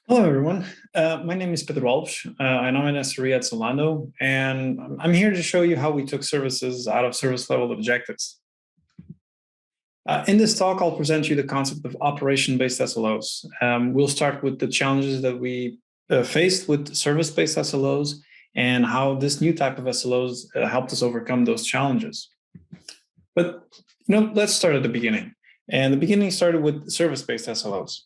Hello, everyone. My name is Pedro Alves, and I'm an SRE at Zalando, and I'm here to show you how we took services out of service level objectives. In this talk, I'll present you the concept of operation-based SLOs. We'll start with the challenges that we faced with service-based SLOs and how this new type of SLOs helped us overcome those challenges. But let's start at the beginning. And the beginning started with service-based SLOs.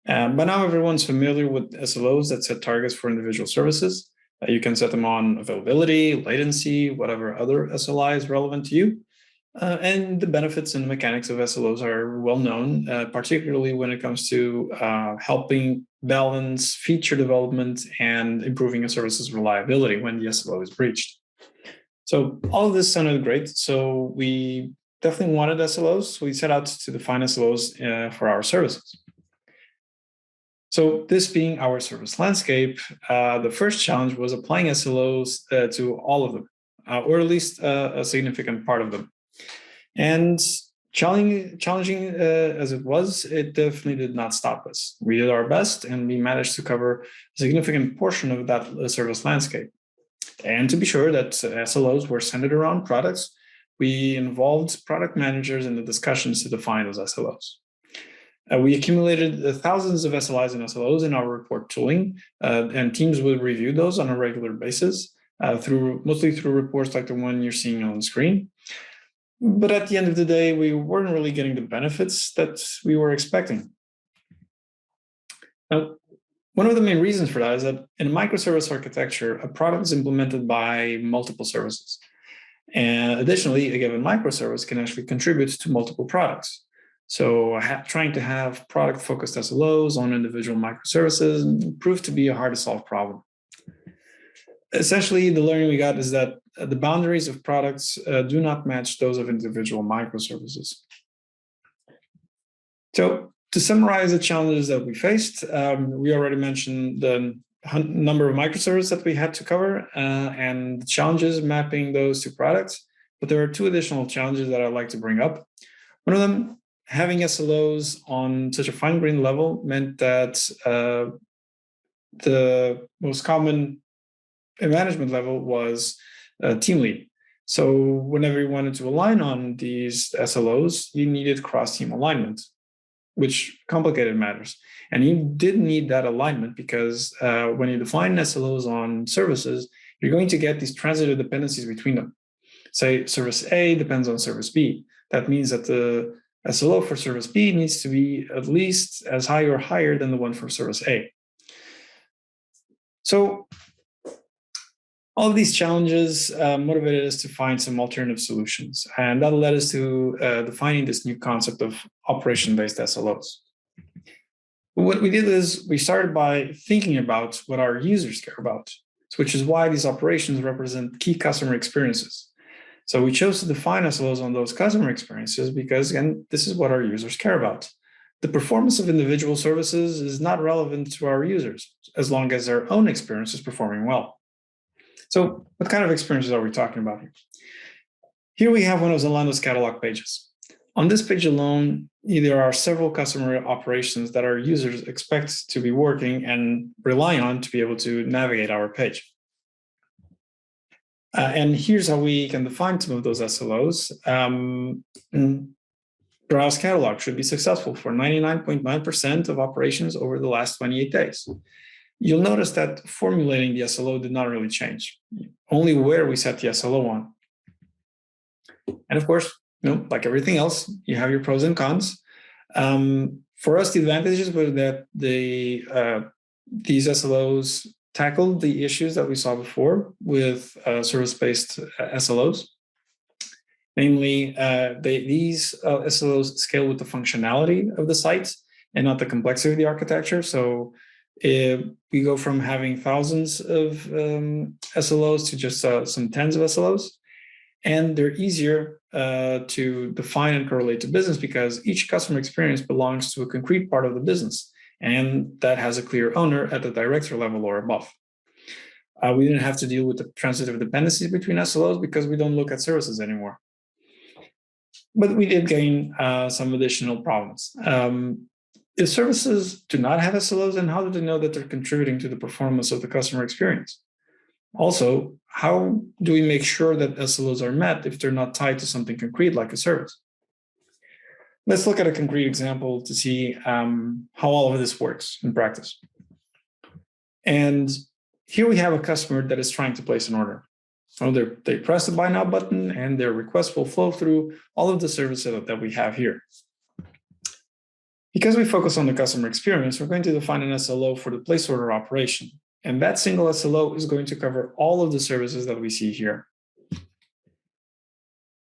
By now, everyone's familiar with SLOs that set targets for individual services. You can set them on availability, latency, whatever other SLI is relevant to you. And the benefits and mechanics of SLOs are well known, particularly when it comes to helping balance feature development and improving a service's reliability when the SLO is breached. So all of this sounded great. So we definitely wanted SLOs. So we set out to define SLOs for our services. So this being our service landscape, the first challenge was applying SLOs to all of them, or at least a significant part of them. And challenging as it was, it definitely did not stop us. We did our best, and we managed to cover a significant portion of that service landscape. And to be sure that SLOs were centered around products, we involved product managers in the discussions to define those SLOs. We accumulated thousands of SLIs and SLOs in our report tooling, and teams would review those on a regular basis, mostly through reports like the one you're seeing on the screen. But at the end of the day, we weren't really getting the benefits that we were expecting. Now, one of the main reasons for that is that in a microservice architecture, a product is implemented by multiple services. And additionally, a given microservice can actually contribute to multiple products. So trying to have product-focused SLOs on individual microservices proved to be a hard-to-solve problem. Essentially, the learning we got is that the boundaries of products do not match those of individual microservices. So to summarize the challenges that we faced, we already mentioned the number of microservices that we had to cover and the challenges mapping those to products. But there are two additional challenges that I'd like to bring up. One of them, having SLOs on such a fine-grained level meant that the most common management level was team lead. So whenever you wanted to align on these SLOs, you needed cross-team alignment, which complicated matters. And you did need that alignment because when you define SLOs on services, you're going to get these transitive dependencies between them. Say service A depends on service B. That means that the SLO for service B needs to be at least as high or higher than the one for service A. So all of these challenges motivated us to find some alternative solutions. And that led us to defining this new concept of operation-based SLOs. What we did is we started by thinking about what our users care about, which is why these operations represent key customer experiences. So we chose to define SLOs on those customer experiences because, again, this is what our users care about. The performance of individual services is not relevant to our users as long as their own experience is performing well. So what kind of experiences are we talking about here? Here we have one of Zalando's catalog pages. On this page alone, there are several customer operations that our users expect to be working and rely on to be able to navigate our page. And here's how we can define some of those SLOs. Browse catalog should be successful for 99.9% of operations over the last 28 days. You'll notice that formulating the SLO did not really change, only where we set the SLO on. And of course, like everything else, you have your pros and cons. For us, the advantages were that these SLOs tackled the issues that we saw before with service-based SLOs. Namely, these SLOs scale with the functionality of the site and not the complexity of the architecture. So we go from having thousands of SLOs to just some tens of SLOs. And they're easier to define and correlate to business because each customer experience belongs to a concrete part of the business. And that has a clear owner at the director level or above. We didn't have to deal with the transitive dependencies between SLOs because we don't look at services anymore. But we did gain some additional problems. If services do not have SLOs, then how do they know that they're contributing to the performance of the customer experience? Also, how do we make sure that SLOs are met if they're not tied to something concrete like a service? Let's look at a concrete example to see how all of this works in practice. And here we have a customer that is trying to place an order. So they press the buy now button and their request will flow through all of the services that we have here. Because we focus on the customer experience, we're going to define an SLO for the place order operation. And that single SLO is going to cover all of the services that we see here.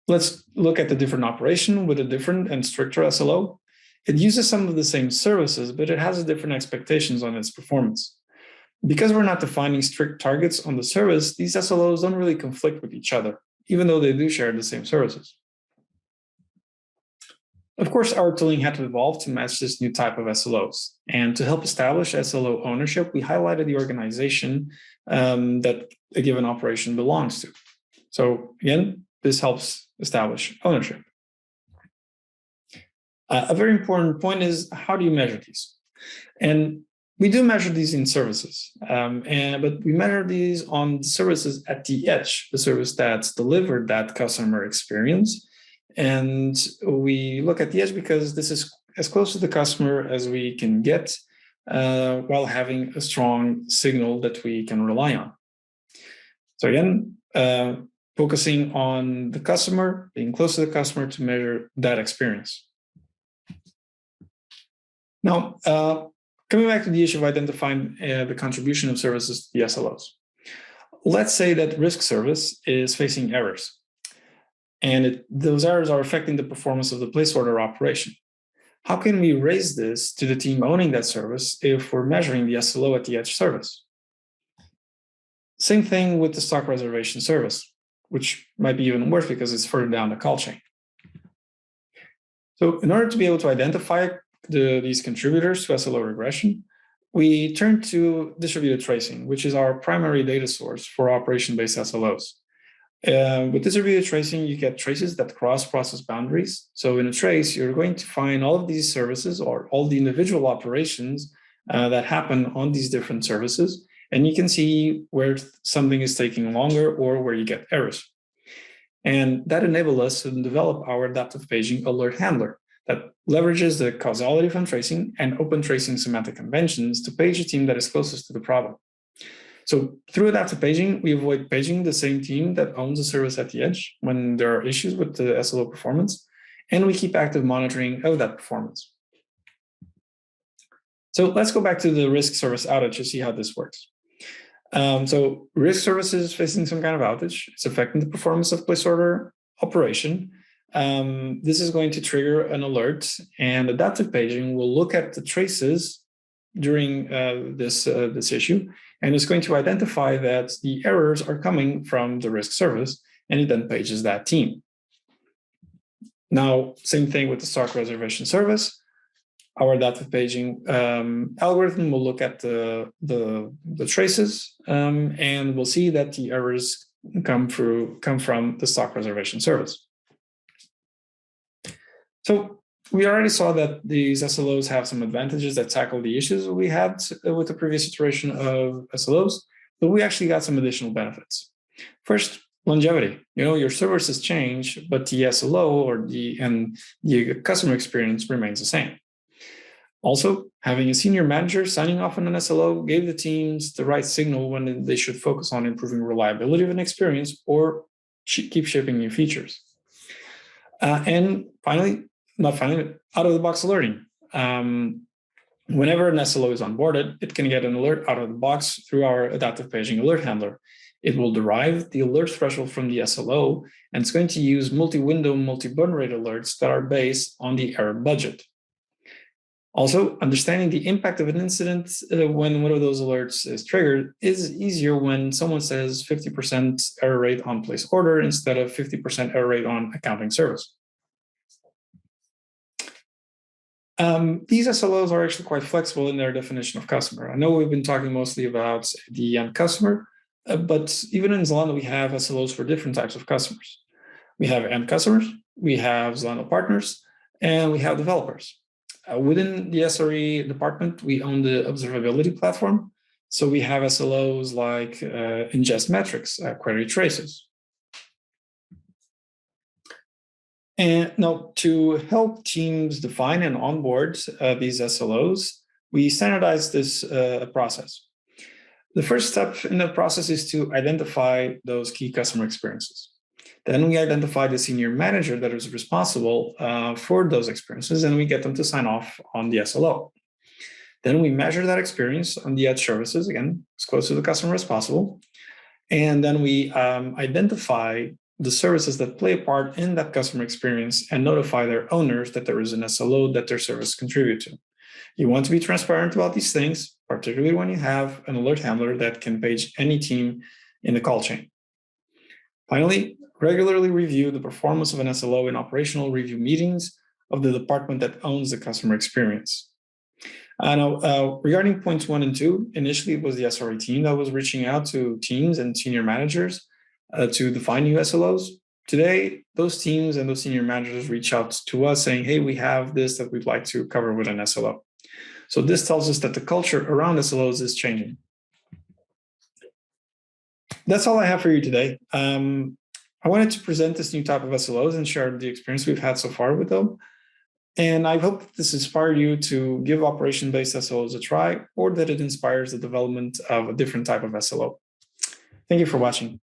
Let's look at the different operation with a different and stricter SLO. It uses some of the same services, but it has different expectations on its performance. Because we're not defining strict targets on the service, these SLOs don't really conflict with each other, even though they do share the same services. Of course, our tooling had to evolve to match this new type of SLOs. And to help establish SLO ownership, we highlighted the organization that a given operation belongs to. So again, this helps establish ownership. A very important point is, how do you measure these? And we do measure these in services, but we measure these on services at the edge, the service that's delivered that customer experience. And we look at the edge because this is as close to the customer as we can get while having a strong signal that we can rely on. So again, focusing on the customer, being close to the customer to measure that experience. Now, coming back to the issue of identifying the contribution of services to the SLOs. Let's say that risk service is facing errors, and those errors are affecting the performance of the place order operation. How can we raise this to the team owning that service if we're measuring the SLO at the edge service? Same thing with the stock reservation service, which might be even worse because it's further down the call chain. So in order to be able to identify these contributors to SLO regression, we turn to distributed tracing, which is our primary data source for operation-based SLOs. With distributed tracing, you get traces that cross process boundaries. So in a trace, you're going to find all of these services or all the individual operations that happen on these different services. And you can see where something is taking longer or where you get errors. And that enabled us to develop our adaptive paging alert handler that leverages the causality from tracing and open tracing semantic conventions to page a team that is closest to the problem. So through adaptive paging, we avoid paging the same team that owns a service at the edge when there are issues with the SLO performance, and we keep active monitoring of that performance. So let's go back to the risk service outage to see how this works. So risk service is facing some kind of outage. It's affecting the performance of place order operation. This is going to trigger an alert, and adaptive paging will look at the traces during this issue, and it's going to identify that the errors are coming from the risk service, and it then pages that team. Now, same thing with the stock reservation service. Our adaptive paging algorithm will look at the traces, and we'll see that the errors come from the stock reservation service. So we already saw that these SLOs have some advantages that tackle the issues we had with the previous iteration of SLOs, but we actually got some additional benefits. First, longevity. Your services change, but the SLO or the customer experience remains the same. Also, having a senior manager signing off on an SLO gave the teams the right signal when they should focus on improving reliability of an experience or keep shipping new features. And finally, out-of-the-box alerting. Whenever an SLO is onboarded, it can get an alert out of the box through our adaptive paging alert handler. It will derive the alert threshold from the SLO, and it's going to use multi-window, multi-burn rate alerts that are based on the error budget. Also, understanding the impact of an incident when one of those alerts is triggered is easier when someone says 50% error rate on place order instead of 50% error rate on accounting service. These SLOs are actually quite flexible in their definition of customer. I know we've been talking mostly about the end customer, but even in Zalando, we have SLOs for different types of customers. We have end customers, we have Zalando partners, and we have developers. Within the SRE department, we own the observability platform. So we have SLOs like ingest metrics, query traces. And now, to help teams define and onboard these SLOs, we standardize this process. The first step in the process is to identify those key customer experiences. Then we identify the senior manager that is responsible for those experiences, and we get them to sign off on the SLO. Then we measure that experience on the edge services, again, as close to the customer as possible. And then we identify the services that play a part in that customer experience and notify their owners that there is an SLO that their service contribute to. You want to be transparent about these things, particularly when you have an alert handler that can page any team in the call chain. Finally, regularly review the performance of an SLO in operational review meetings of the department that owns the customer experience. Now, regarding points 1 and 2, initially it was the SRE team that was reaching out to teams and senior managers to define new SLOs. Today, those teams and those senior managers reach out to us saying, hey, we have this that we'd like to cover with an SLO. So this tells us that the culture around SLOs is changing. That's all I have for you today. I wanted to present this new type of SLOs and share the experience we've had so far with them. And I hope this inspired you to give operation-based SLOs a try, or that it inspires the development of a different type of SLO. Thank you for watching.